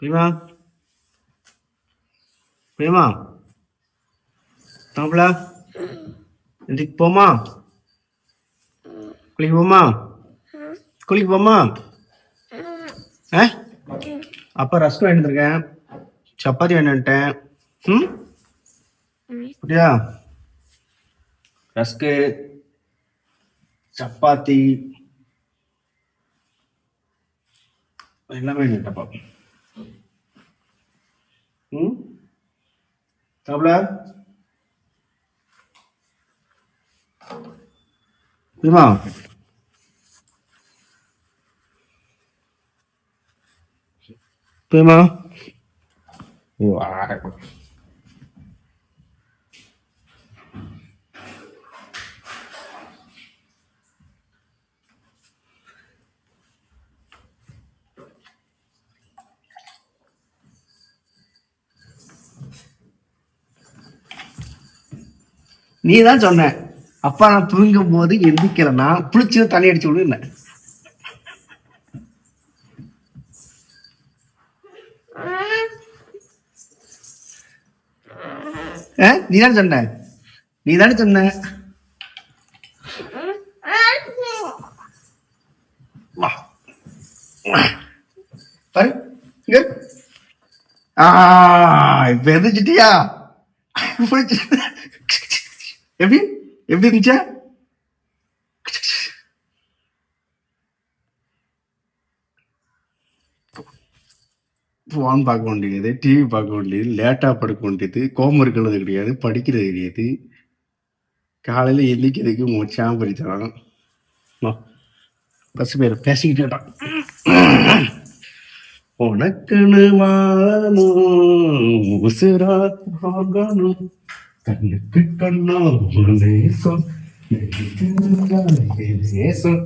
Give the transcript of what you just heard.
பிரேமா பிரேமா தாம்பளா இதுக்கு போமா குளிக்க போமா குளிக்க போமா ஆ அப்பா ரஸ்க் வாங்கிட்டுருக்கேன் சப்பாத்தி வாங்கிட்டேன் ம் அப்படியா ரஸ்க்கு சப்பாத்தி எல்லாமே வாங்கிட்டப்பா ம் சாப்பிட பிரேமா பிரேமா நீ தான் சொன்ன அப்பா நான் தூங்கும் போது எந்திக்கலன்னா புளிச்சு தண்ணி அடிச்சு விடுன்னு நீ தானே சொன்ன நீ தானே சொன்ன பாரு இங்க இப்ப எந்திரிச்சிட்டியா எப்படி எப்படி இருந்துச்சா ஃபோன் பார்க்க வேண்டியது டிவி பார்க்க வேண்டியது லேட்டாக படுக்க வேண்டியது கோமம் இருக்கிறது கிடையாது படிக்கிறது கிடையாது காலையில் எந்திக்கிறதுக்கு மொச்சாம படித்தரான் பஸ் பேர் பேசிக்கிட்டேட்டான் உனக்குன்னு வாழணும் உசுரா வாங்கணும் கண்ணுக்கு கண்ணா நேசம் நேசம்